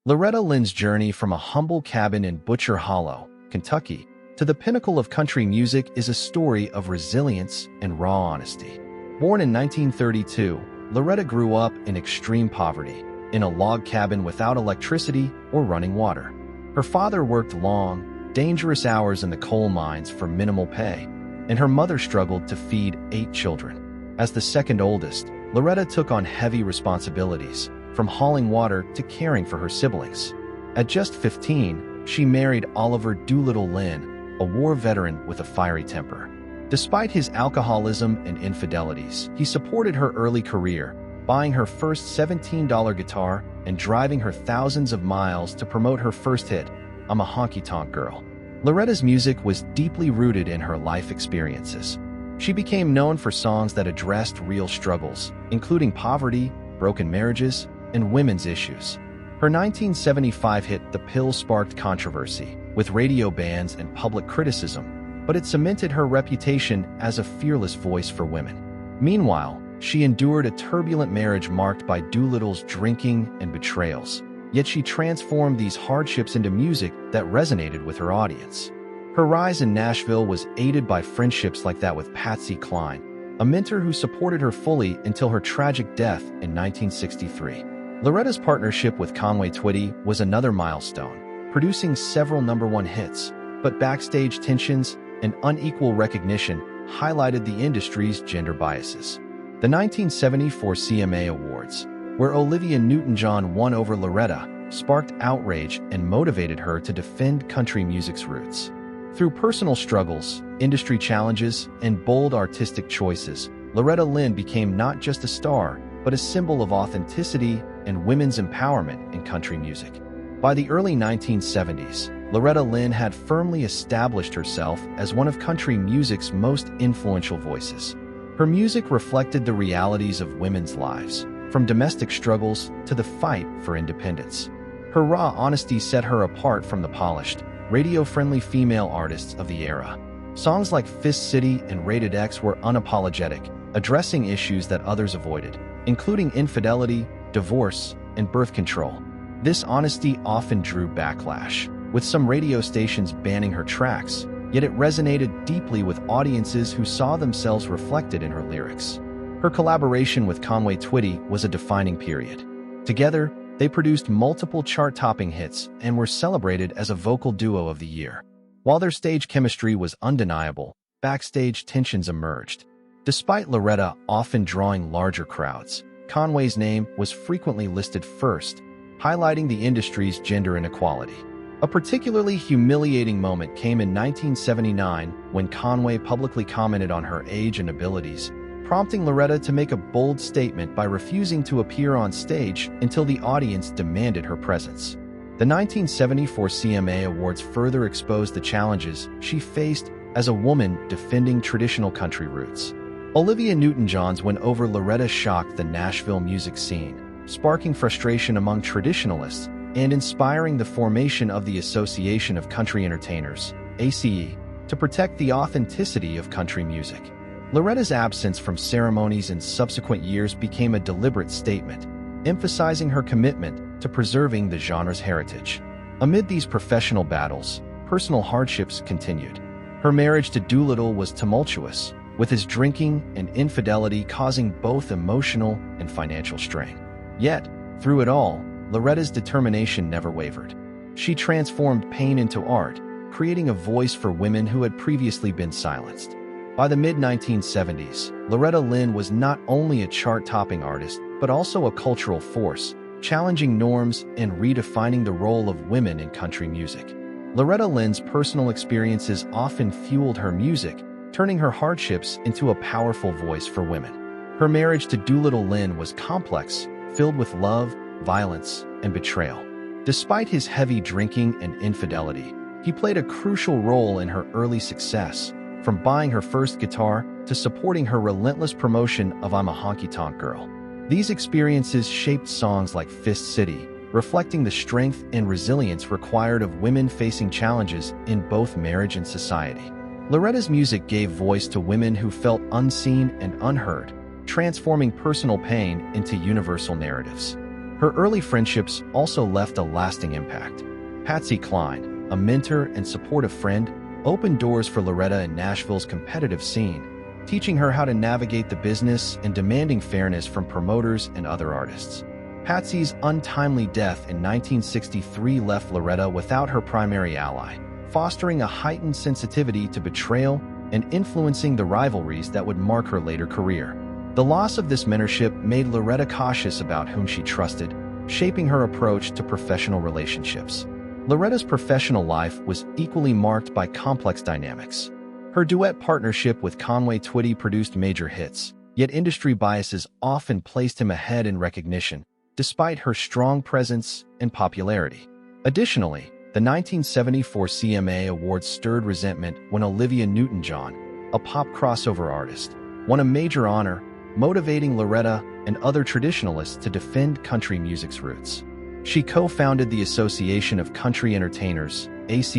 Loretta Lynn's journey from a humble cabin in Butcher Hollow, Kentucky, to the pinnacle of country music is a story of resilience and raw honesty. Born in 1932, Loretta grew up in extreme poverty, in a log cabin without electricity or running water. Her father worked long, dangerous hours in the coal mines for minimal pay, and her mother struggled to feed 8 children. As the second oldest, Loretta took on heavy responsibilities, from hauling water to caring for her siblings. At just 15, she married Oliver Doolittle Lynn, a war veteran with a fiery temper. Despite his alcoholism and infidelities, he supported her early career, buying her first $17 guitar and driving her thousands of miles to promote her first hit, I'm a Honky-Tonk Girl. Loretta's music was deeply rooted in her life experiences. She became known for songs that addressed real struggles, including poverty, broken marriages, and women's issues. Her 1975 hit The Pill sparked controversy, with radio bans and public criticism, but it cemented her reputation as a fearless voice for women. Meanwhile, she endured a turbulent marriage marked by Doolittle's drinking and betrayals, yet she transformed these hardships into music that resonated with her audience. Her rise in Nashville was aided by friendships like that with Patsy Cline, a mentor who supported her fully until her tragic death in 1963. Loretta's partnership with Conway Twitty was another milestone, producing several #1 hits, but backstage tensions and unequal recognition highlighted the industry's gender biases. The 1974 CMA Awards, where Olivia Newton-John won over Loretta, sparked outrage and motivated her to defend country music's roots. Through personal struggles, industry challenges, and bold artistic choices, Loretta Lynn became not just a star, but a symbol of authenticity and women's empowerment in country music. By the early 1970s, Loretta Lynn had firmly established herself as one of country music's most influential voices. Her music reflected the realities of women's lives, from domestic struggles to the fight for independence. Her raw honesty set her apart from the polished, radio-friendly female artists of the era. Songs like Fist City and Rated X were unapologetic, addressing issues that others avoided, including infidelity, divorce, and birth control. This honesty often drew backlash, with some radio stations banning her tracks, yet it resonated deeply with audiences who saw themselves reflected in her lyrics. Her collaboration with Conway Twitty was a defining period. Together, they produced multiple chart-topping hits and were celebrated as a vocal duo of the year. While their stage chemistry was undeniable, backstage tensions emerged. Despite Loretta often drawing larger crowds, Conway's name was frequently listed first, highlighting the industry's gender inequality. A particularly humiliating moment came in 1979 when Conway publicly commented on her age and abilities, prompting Loretta to make a bold statement by refusing to appear on stage until the audience demanded her presence. The 1974 CMA Awards further exposed the challenges she faced as a woman defending traditional country roots. Olivia Newton-John's win over Loretta shocked the Nashville music scene, sparking frustration among traditionalists and inspiring the formation of the Association of Country Entertainers, ACE, to protect the authenticity of country music. Loretta's absence from ceremonies in subsequent years became a deliberate statement, emphasizing her commitment to preserving the genre's heritage. Amid these professional battles, personal hardships continued. Her marriage to Doolittle was tumultuous, with his drinking and infidelity causing both emotional and financial strain. Yet, through it all, Loretta's determination never wavered. She transformed pain into art, creating a voice for women who had previously been silenced. By the mid-1970s, Loretta Lynn was not only a chart-topping artist, but also a cultural force, challenging norms and redefining the role of women in country music. Loretta Lynn's personal experiences often fueled her music, turning her hardships into a powerful voice for women. Her marriage to Doolittle Lynn was complex, filled with love, violence, and betrayal. Despite his heavy drinking and infidelity, he played a crucial role in her early success, from buying her first guitar to supporting her relentless promotion of I'm a Honky-Tonk Girl. These experiences shaped songs like Fist City, reflecting the strength and resilience required of women facing challenges in both marriage and society. Loretta's music gave voice to women who felt unseen and unheard, transforming personal pain into universal narratives. Her early friendships also left a lasting impact. Patsy Cline, a mentor and supportive friend, opened doors for Loretta in Nashville's competitive scene, teaching her how to navigate the business and demanding fairness from promoters and other artists. Patsy's untimely death in 1963 left Loretta without her primary ally, fostering a heightened sensitivity to betrayal and influencing the rivalries that would mark her later career. The loss of this mentorship made Loretta cautious about whom she trusted, shaping her approach to professional relationships. Loretta's professional life was equally marked by complex dynamics. Her duet partnership with Conway Twitty produced major hits, yet industry biases often placed him ahead in recognition, despite her strong presence and popularity. Additionally, the 1974 CMA Awards stirred resentment when Olivia Newton-John, a pop crossover artist, won a major honor, motivating Loretta and other traditionalists to defend country music's roots. She co-founded the Association of Country Entertainers, ACE,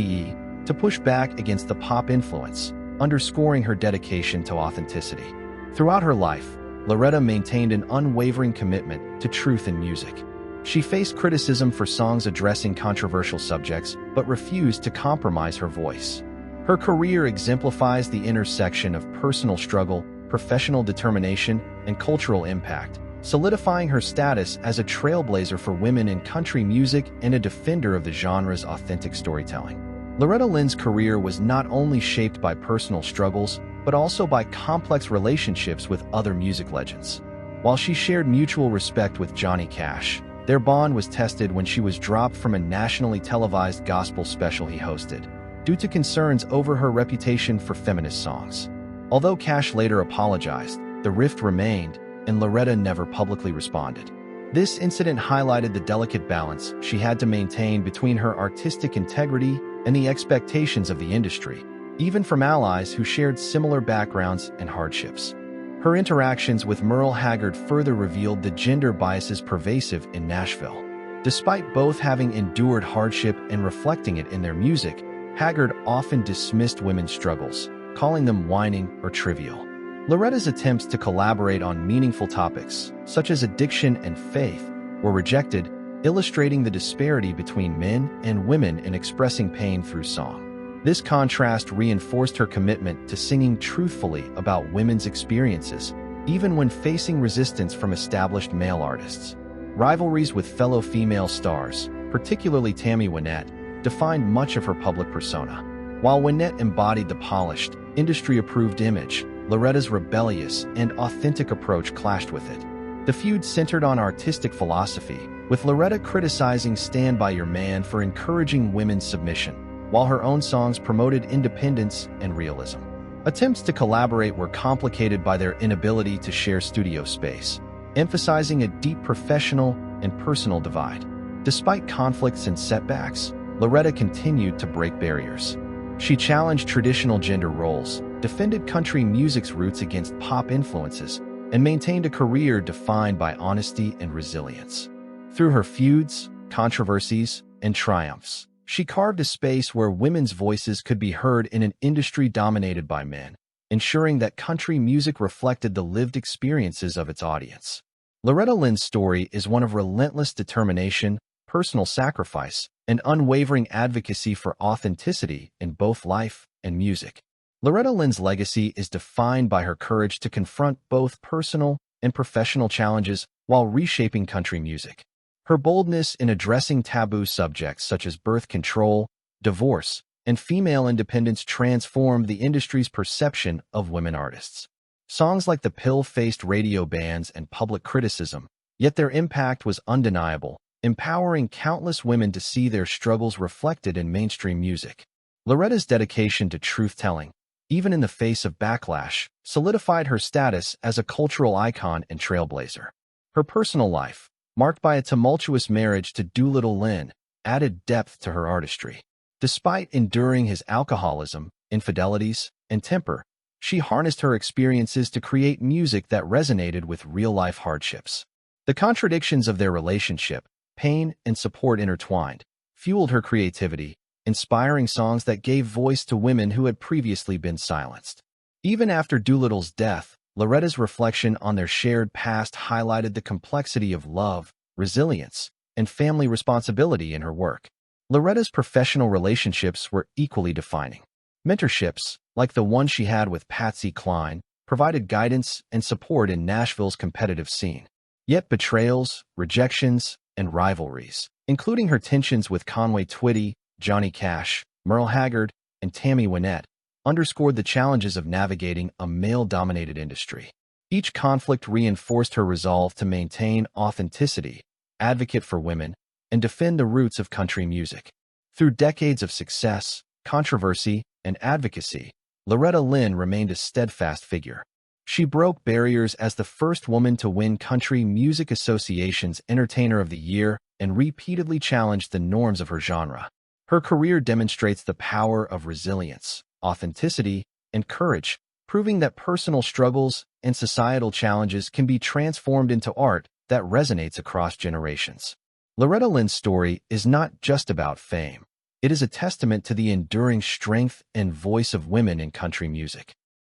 to push back against the pop influence, underscoring her dedication to authenticity. Throughout her life, Loretta maintained an unwavering commitment to truth in music. She faced criticism for songs addressing controversial subjects, but refused to compromise her voice. Her career exemplifies the intersection of personal struggle, professional determination, and cultural impact, solidifying her status as a trailblazer for women in country music and a defender of the genre's authentic storytelling. Loretta Lynn's career was not only shaped by personal struggles, but also by complex relationships with other music legends. While she shared mutual respect with Johnny Cash, their bond was tested when she was dropped from a nationally televised gospel special he hosted, due to concerns over her reputation for feminist songs. Although Cash later apologized, the rift remained, and Loretta never publicly responded. This incident highlighted the delicate balance she had to maintain between her artistic integrity and the expectations of the industry, even from allies who shared similar backgrounds and hardships. Her interactions with Merle Haggard further revealed the gender biases pervasive in Nashville. Despite both having endured hardship and reflecting it in their music, Haggard often dismissed women's struggles, calling them whining or trivial. Loretta's attempts to collaborate on meaningful topics, such as addiction and faith, were rejected, illustrating the disparity between men and women in expressing pain through song. This contrast reinforced her commitment to singing truthfully about women's experiences, even when facing resistance from established male artists. Rivalries with fellow female stars, particularly Tammy Wynette, defined much of her public persona. While Wynette embodied the polished, industry-approved image, Loretta's rebellious and authentic approach clashed with it. The feud centered on artistic philosophy, with Loretta criticizing Stand By Your Man for encouraging women's submission, while her own songs promoted independence and realism. Attempts to collaborate were complicated by their inability to share studio space, emphasizing a deep professional and personal divide. Despite conflicts and setbacks, Loretta continued to break barriers. She challenged traditional gender roles, defended country music's roots against pop influences, and maintained a career defined by honesty and resilience. Through her feuds, controversies, and triumphs, she carved a space where women's voices could be heard in an industry dominated by men, ensuring that country music reflected the lived experiences of its audience. Loretta Lynn's story is one of relentless determination, personal sacrifice, and unwavering advocacy for authenticity in both life and music. Loretta Lynn's legacy is defined by her courage to confront both personal and professional challenges while reshaping country music. Her boldness in addressing taboo subjects such as birth control, divorce, and female independence transformed the industry's perception of women artists. Songs like the Pill faced radio bans and public criticism, yet their impact was undeniable, empowering countless women to see their struggles reflected in mainstream music. Loretta's dedication to truth-telling, even in the face of backlash, solidified her status as a cultural icon and trailblazer. Her personal life, marked by a tumultuous marriage to Doolittle Lynn, added depth to her artistry. Despite enduring his alcoholism, infidelities, and temper, she harnessed her experiences to create music that resonated with real-life hardships. The contradictions of their relationship, pain and support intertwined, fueled her creativity, inspiring songs that gave voice to women who had previously been silenced. Even after Doolittle's death, Loretta's reflection on their shared past highlighted the complexity of love, resilience, and family responsibility in her work. Loretta's professional relationships were equally defining. Mentorships, like the one she had with Patsy Cline, provided guidance and support in Nashville's competitive scene. Yet betrayals, rejections, and rivalries, including her tensions with Conway Twitty, Johnny Cash, Merle Haggard, and Tammy Wynette, underscored the challenges of navigating a male-dominated industry. Each conflict reinforced her resolve to maintain authenticity, advocate for women, and defend the roots of country music. Through decades of success, controversy, and advocacy, Loretta Lynn remained a steadfast figure. She broke barriers as the first woman to win Country Music Association's Entertainer of the Year and repeatedly challenged the norms of her genre. Her career demonstrates the power of resilience, authenticity, and courage, proving that personal struggles and societal challenges can be transformed into art that resonates across generations. Loretta Lynn's story is not just about fame. It is a testament to the enduring strength and voice of women in country music.